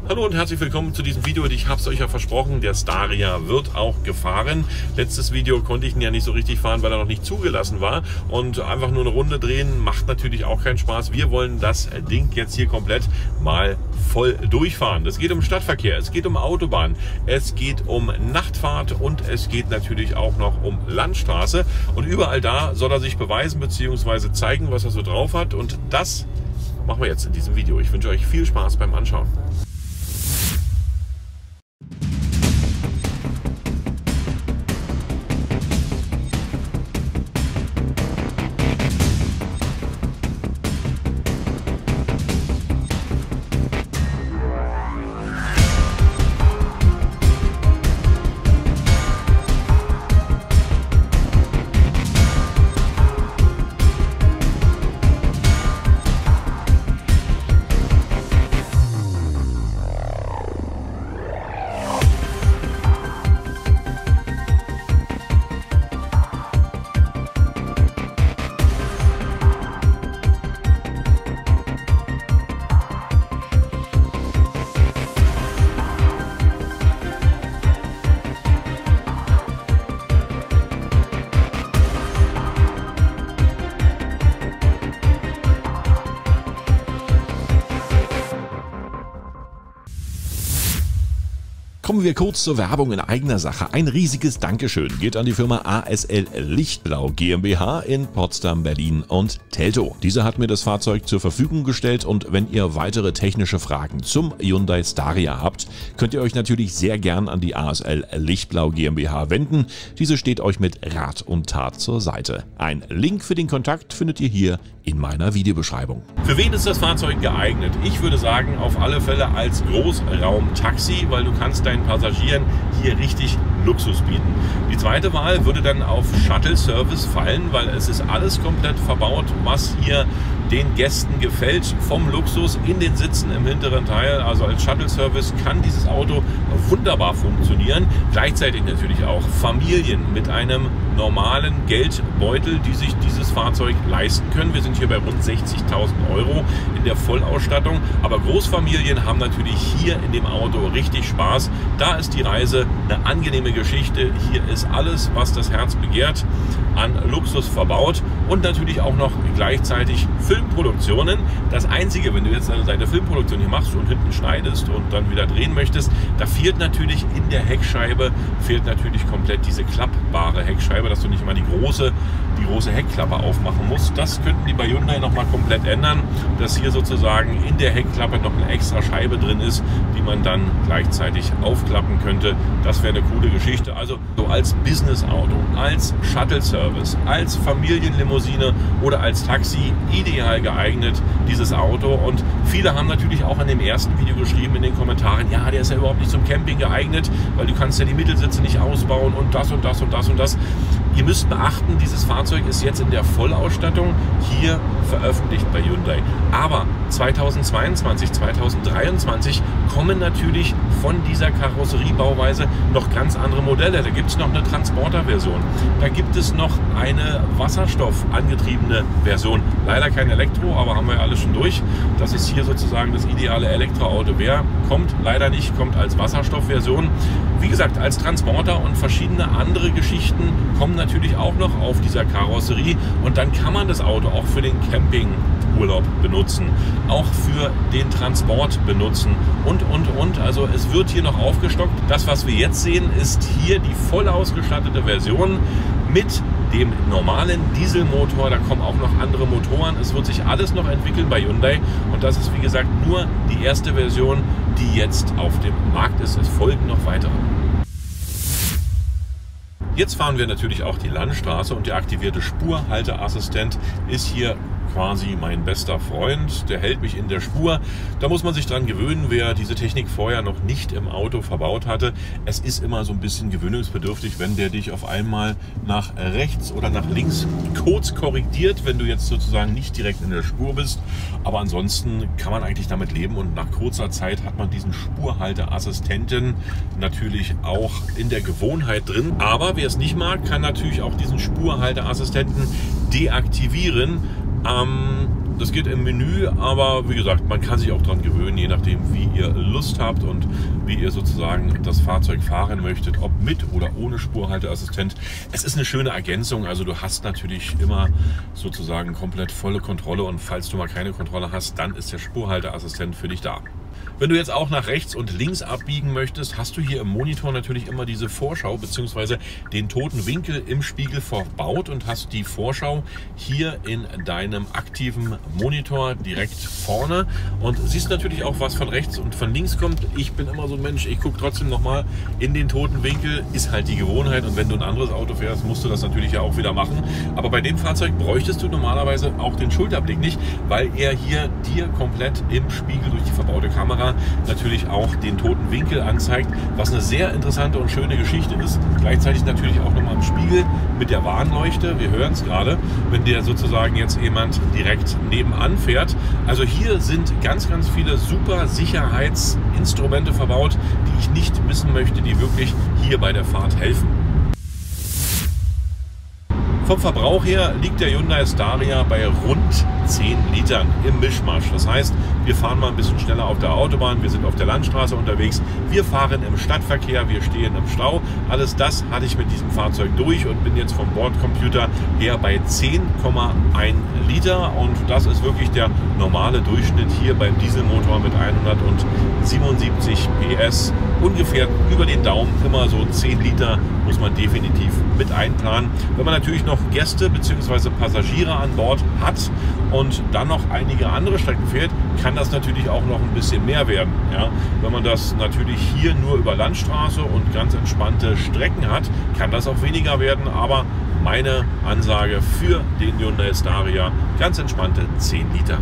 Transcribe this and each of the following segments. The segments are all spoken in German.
Hallo und herzlich willkommen zu diesem Video. Ich habe es euch ja versprochen, der Staria wird auch gefahren. Letztes Video konnte ich ihn ja nicht so richtig fahren, weil er noch nicht zugelassen war. Und einfach nur eine Runde drehen macht natürlich auch keinen Spaß. Wir wollen das Ding jetzt hier komplett mal voll durchfahren. Es geht um Stadtverkehr, es geht um Autobahn, es geht um Nachtfahrt und es geht natürlich auch noch um Landstraße. Und überall da soll er sich beweisen bzw. zeigen, was er so drauf hat. Und das machen wir jetzt in diesem Video. Ich wünsche euch viel Spaß beim Anschauen. Kommen wir kurz zur Werbung in eigener Sache. Ein riesiges Dankeschön geht an die Firma ASL Lichtblau GmbH in Potsdam, Berlin und Teltow. Diese hat mir das Fahrzeug zur Verfügung gestellt und wenn ihr weitere technische Fragen zum Hyundai Staria habt, könnt ihr euch natürlich sehr gern an die ASL Lichtblau GmbH wenden. Diese steht euch mit Rat und Tat zur Seite. Ein Link für den Kontakt findet ihr hier in meiner Videobeschreibung. Für wen ist das Fahrzeug geeignet? Ich würde sagen, auf alle Fälle als Großraumtaxi, weil du kannst deinen Passagieren hier richtig Luxus bieten. Die zweite Wahl würde dann auf Shuttle-Service fallen, weil es ist alles komplett verbaut, was hier den Gästen gefällt, vom Luxus in den Sitzen im hinteren Teil. Also als Shuttle-Service kann dieses Auto wunderbar funktionieren. Gleichzeitig natürlich auch Familien mit einem normalen Geldbeutel, die sich dieses Fahrzeug leisten können. Wir sind hier bei rund 60.000 € in der Vollausstattung. Aber Großfamilien haben natürlich hier in dem Auto richtig Spaß. Da ist die Reise eine angenehme Geschichte. Hier ist alles, was das Herz begehrt, an Luxus verbaut und natürlich auch noch gleichzeitig Filmproduktionen. Das Einzige, wenn du jetzt deine Filmproduktion hier machst und hinten schneidest und dann wieder drehen möchtest, da fehlt natürlich in der Heckscheibe, komplett diese klappbare Heckscheibe, dass du nicht immer die große Heckklappe aufmachen musst. Das könnten die bei Hyundai nochmal komplett ändern, dass hier sozusagen in der Heckklappe noch eine extra Scheibe drin ist, die man dann gleichzeitig aufklappen könnte. Das wäre eine coole Geschichte. Also so als Business-Auto, als Shuttle-Service, als Familienlimousine oder als Taxi ideal geeignet, dieses Auto. Und viele haben natürlich auch in dem ersten Video geschrieben in den Kommentaren, ja, der ist ja überhaupt nicht zum Camping geeignet, weil du kannst ja die Mittelsitze nicht ausbauen und das und das und das und das. Ihr müsst beachten, dieses Fahrzeug ist jetzt in der Vollausstattung hier veröffentlicht bei Hyundai. Aber 2022, 2023 kommen natürlich von dieser Karosseriebauweise noch ganz andere Modelle. Da gibt es noch eine Transporter-Version. Da gibt es noch eine wasserstoffangetriebene Version. Leider kein Elektro, aber haben wir ja alles schon durch. Das ist hier sozusagen das ideale Elektroauto wäre. Kommt leider nicht, kommt als Wasserstoffversion. Wie gesagt, als Transporter und verschiedene andere Geschichten kommen natürlich auch noch auf dieser Karosserie. Und dann kann man das Auto auch für den Campingurlaub benutzen, auch für den Transport benutzen und. Also es wird hier noch aufgestockt. Das, was wir jetzt sehen, ist hier die voll ausgestattete Version mit dem normalen Dieselmotor. Da kommen auch noch andere Motoren. Es wird sich alles noch entwickeln bei Hyundai. Und das ist, wie gesagt, nur die erste Version, die jetzt auf dem Markt ist. Es folgen noch weitere. Jetzt fahren wir natürlich auch die Landstraße und der aktivierte Spurhalteassistent ist hier quasi mein bester Freund. Der hält mich in der Spur. Da muss man sich dran gewöhnen, wer diese Technik vorher noch nicht im Auto verbaut hatte. Es ist immer so ein bisschen gewöhnungsbedürftig, wenn der dich auf einmal nach rechts oder nach links kurz korrigiert, wenn du jetzt sozusagen nicht direkt in der Spur bist. Aber ansonsten kann man eigentlich damit leben und nach kurzer Zeit hat man diesen Spurhalteassistenten natürlich auch in der Gewohnheit drin. Aber wer es nicht mag, kann natürlich auch diesen Spurhalteassistenten deaktivieren. Das geht im Menü, aber wie gesagt, man kann sich auch dran gewöhnen, je nachdem, wie ihr Lust habt und wie ihr sozusagen das Fahrzeug fahren möchtet, ob mit oder ohne Spurhalteassistent. Es ist eine schöne Ergänzung, also du hast natürlich immer sozusagen komplett volle Kontrolle und falls du mal keine Kontrolle hast, dann ist der Spurhalteassistent für dich da. Wenn du jetzt auch nach rechts und links abbiegen möchtest, hast du hier im Monitor natürlich immer diese Vorschau bzw. den toten Winkel im Spiegel verbaut und hast die Vorschau hier in deinem aktiven Monitor direkt vorne und siehst natürlich auch, was von rechts und von links kommt. Ich bin immer so ein Mensch, ich gucke trotzdem nochmal in den toten Winkel, ist halt die Gewohnheit und wenn du ein anderes Auto fährst, musst du das natürlich ja auch wieder machen. Aber bei dem Fahrzeug bräuchtest du normalerweise auch den Schulterblick nicht, weil er hier dir komplett im Spiegel durch die verbaute Kamera natürlich auch den toten Winkel anzeigt, was eine sehr interessante und schöne Geschichte ist. Gleichzeitig natürlich auch nochmal im Spiegel mit der Warnleuchte. Wir hören es gerade, wenn dir sozusagen jetzt jemand direkt nebenan fährt. Also hier sind ganz, ganz viele super Sicherheitsinstrumente verbaut, die ich nicht missen möchte, die wirklich hier bei der Fahrt helfen. Vom Verbrauch her liegt der Hyundai Staria bei rund 10 Litern im Mischmasch. Das heißt, wir fahren mal ein bisschen schneller auf der Autobahn, wir sind auf der Landstraße unterwegs, wir fahren im Stadtverkehr, wir stehen im Stau. Alles das hatte ich mit diesem Fahrzeug durch und bin jetzt vom Bordcomputer her bei 10,1 Liter. Und das ist wirklich der normale Durchschnitt hier beim Dieselmotor mit 177 PS. Ungefähr über den Daumen, immer so 10 Liter muss man definitiv mit einplanen. Wenn man natürlich noch Gäste bzw. Passagiere an Bord hat und dann noch einige andere Strecken fährt, kann das natürlich auch noch ein bisschen mehr werden. Ja? Wenn man das natürlich hier nur über Landstraße und ganz entspannte Strecken hat, kann das auch weniger werden, aber meine Ansage für den Hyundai Staria, ganz entspannte 10 Liter.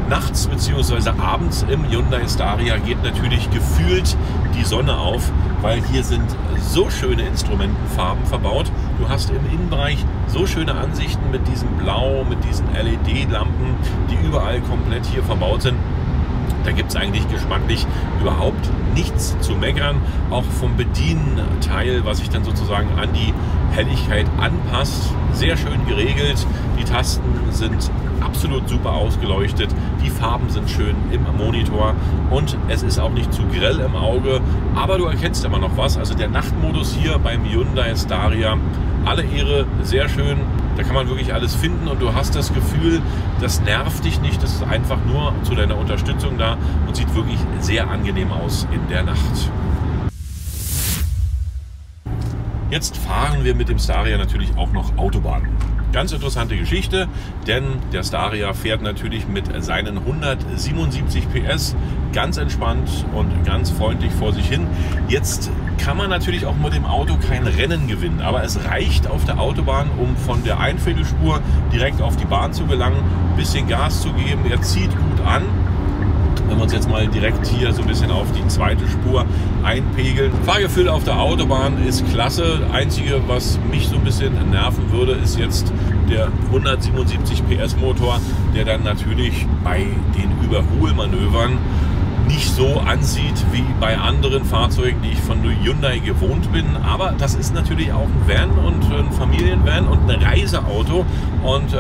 Nachts bzw. abends im Hyundai Staria geht natürlich gefühlt die Sonne auf, weil hier sind so schöne Instrumentenfarben verbaut. Du hast im Innenbereich so schöne Ansichten mit diesem Blau, mit diesen LED-Lampen, die überall komplett hier verbaut sind. Da gibt es eigentlich geschmacklich überhaupt nichts zu meckern. Auch vom Bedienteil, was sich dann sozusagen an die Helligkeit anpasst. Sehr schön geregelt. Die Tasten sind absolut super ausgeleuchtet. Die Farben sind schön im Monitor und es ist auch nicht zu grell im Auge. Aber du erkennst immer noch was. Also der Nachtmodus hier beim Hyundai Staria, alle Ehre, sehr schön. Da kann man wirklich alles finden und du hast das Gefühl, das nervt dich nicht. Das ist einfach nur zu deiner Unterstützung da und sieht wirklich sehr angenehm aus in der Nacht. Jetzt fahren wir mit dem Staria natürlich auch noch Autobahn. Ganz interessante Geschichte, denn der Staria fährt natürlich mit seinen 177 PS ganz entspannt und ganz freundlich vor sich hin. Jetzt kann man natürlich auch mit dem Auto kein Rennen gewinnen, aber es reicht auf der Autobahn, um von der Einviertelspur direkt auf die Bahn zu gelangen, ein bisschen Gas zu geben. Er zieht gut an. Wenn wir uns jetzt mal direkt hier so ein bisschen auf die zweite Spur einpegeln. Fahrgefühl auf der Autobahn ist klasse. Einzige, was mich so ein bisschen nerven würde, ist jetzt der 177 PS Motor, der dann natürlich bei den Überholmanövern nicht so ansieht wie bei anderen Fahrzeugen, die ich von Hyundai gewohnt bin. Aber das ist natürlich auch ein Van und ein Familienvan und ein Reiseauto und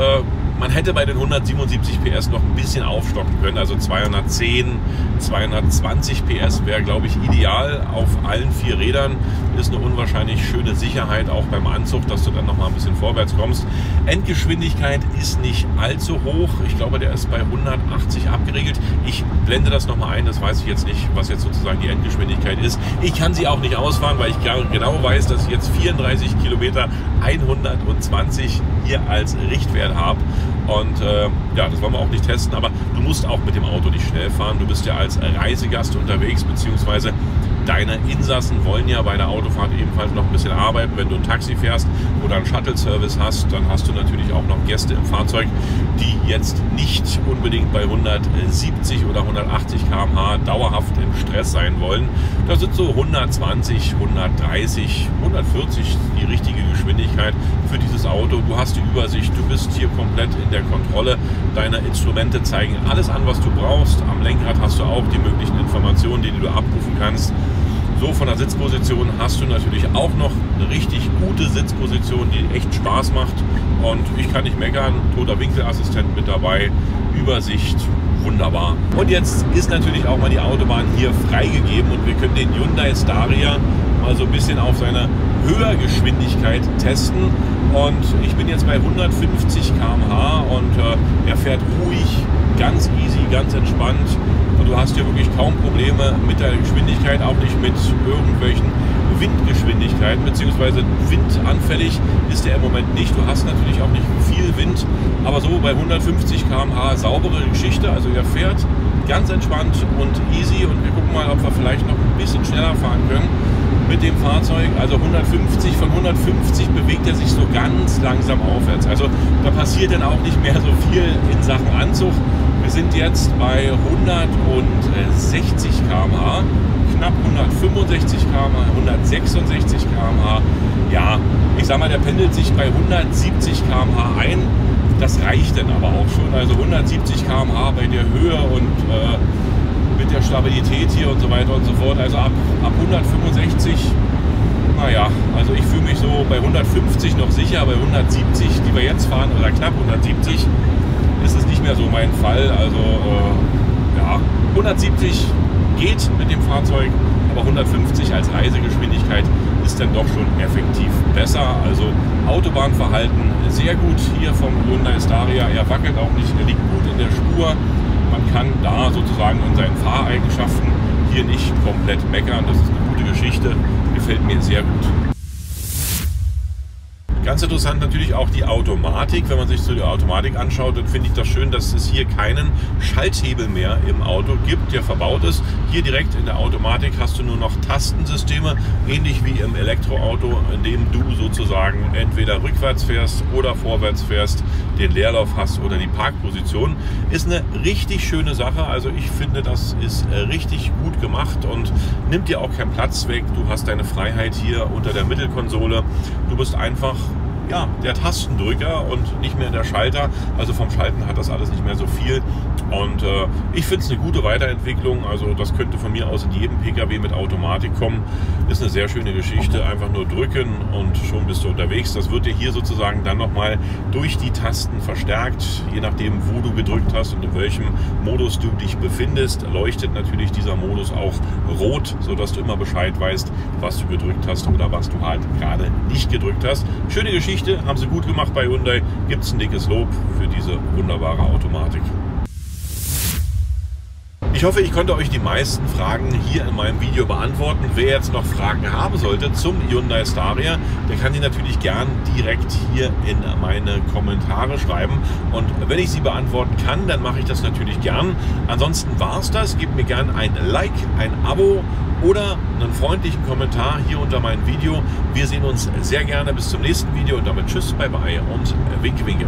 man hätte bei den 177 PS noch ein bisschen aufstocken können, also 210, 220 PS wäre, glaube ich, ideal auf allen 4 Rädern. Ist eine unwahrscheinlich schöne Sicherheit, auch beim Anzug, dass du dann noch mal ein bisschen vorwärts kommst. Endgeschwindigkeit ist nicht allzu hoch. Ich glaube, der ist bei 180 abgeregelt. Ich blende das noch mal ein, das weiß ich jetzt nicht, was jetzt sozusagen die Endgeschwindigkeit ist. Ich kann sie auch nicht ausfahren, weil ich genau weiß, dass ich jetzt 34 Kilometer 120 hier als Richtwert habe. Und ja, das wollen wir auch nicht testen, aber du musst auch mit dem Auto nicht schnell fahren. Du bist ja als Reisegast unterwegs, beziehungsweise deine Insassen wollen ja bei der Autofahrt ebenfalls noch ein bisschen arbeiten. Wenn du ein Taxi fährst oder einen Shuttle-Service hast, dann hast du natürlich auch noch Gäste im Fahrzeug, die jetzt nicht unbedingt bei 170 oder 180 km/h dauerhaft im Stress sein wollen. Da sind so 120, 130, 140 die richtige Geschwindigkeit für dieses Auto. Du hast die Übersicht, du bist hier komplett in der Kontrolle. Deine Instrumente zeigen alles an, was du brauchst. Am Lenkrad hast du auch die möglichen Informationen, die du abrufen kannst. So, von der Sitzposition hast du natürlich auch noch eine richtig gute Sitzposition, die echt Spaß macht. Und ich kann nicht meckern, toter Winkelassistent mit dabei, Übersicht, wunderbar. Und jetzt ist natürlich auch mal die Autobahn hier freigegeben und wir können den Hyundai Staria mal so ein bisschen auf seine Höhergeschwindigkeit testen. Und ich bin jetzt bei 150 km/h und er fährt ruhig, ganz easy, ganz entspannt. Und du hast hier wirklich kaum Probleme mit der Geschwindigkeit, auch nicht mit irgendwelchen Windgeschwindigkeiten, beziehungsweise windanfällig ist er im Moment nicht. Du hast natürlich auch nicht viel Wind, aber so bei 150 km/h saubere Geschichte. Also er fährt ganz entspannt und easy und wir gucken mal, ob wir vielleicht noch ein bisschen schneller fahren können mit dem Fahrzeug. Also 150, von 150 bewegt er sich so ganz langsam aufwärts. Also da passiert dann auch nicht mehr so viel in Sachen Anzug. Wir sind jetzt bei 160 km/h, knapp 165 km/h, 166 km/h. Ja, ich sag mal, der pendelt sich bei 170 km/h ein. Das reicht dann aber auch schon. Also 170 km/h bei der Höhe und mit der Stabilität hier und so weiter und so fort. Also ab 165, naja, also ich fühle mich so bei 150 noch sicher, bei 170, die wir jetzt fahren, oder knapp 170, ist es nicht mehr so mein Fall. Also ja, 170 geht mit dem Fahrzeug, aber 150 als Reisegeschwindigkeit ist dann doch schon effektiv besser. Also Autobahnverhalten sehr gut hier vom Hyundai Staria. Er wackelt auch nicht, er liegt gut in der Spur. Man kann da sozusagen in seinen Fahreigenschaften hier nicht komplett meckern. Das ist eine gute Geschichte, gefällt mir sehr gut. Ganz interessant natürlich auch die Automatik. Wenn man sich so die Automatik anschaut, dann finde ich das schön, dass es hier keinen Schalthebel mehr im Auto gibt, der verbaut ist. Hier direkt in der Automatik hast du nur noch Tastensysteme, ähnlich wie im Elektroauto, in dem du sozusagen entweder rückwärts fährst oder vorwärts fährst, den Leerlauf hast oder die Parkposition. Ist eine richtig schöne Sache. Also ich finde, das ist richtig gut gemacht und nimmt dir auch keinen Platz weg. Du hast deine Freiheit hier unter der Mittelkonsole. Du bist einfach ja, der Tastendrücker und nicht mehr der Schalter. Also vom Schalten hat das alles nicht mehr so viel. Und ich finde es eine gute Weiterentwicklung. Also das könnte von mir aus in jedem Pkw mit Automatik kommen. Ist eine sehr schöne Geschichte. Einfach nur drücken und schon bist du unterwegs. Das wird dir hier sozusagen dann nochmal durch die Tasten verstärkt. Je nachdem, wo du gedrückt hast und in welchem Modus du dich befindest, leuchtet natürlich dieser Modus auch rot, sodass du immer Bescheid weißt, was du gedrückt hast oder was du halt gerade nicht gedrückt hast. Schöne Geschichte. Haben sie gut gemacht bei Hyundai. Gibt es ein dickes Lob für diese wunderbare Automatik. Ich hoffe, ich konnte euch die meisten Fragen hier in meinem Video beantworten. Wer jetzt noch Fragen haben sollte zum Hyundai Staria, der kann die natürlich gern direkt hier in meine Kommentare schreiben. Und wenn ich sie beantworten kann, dann mache ich das natürlich gern. Ansonsten war es das. Gebt mir gern ein Like, ein Abo oder einen freundlichen Kommentar hier unter meinem Video. Wir sehen uns sehr gerne bis zum nächsten Video und damit tschüss, bye bye und winke, winke.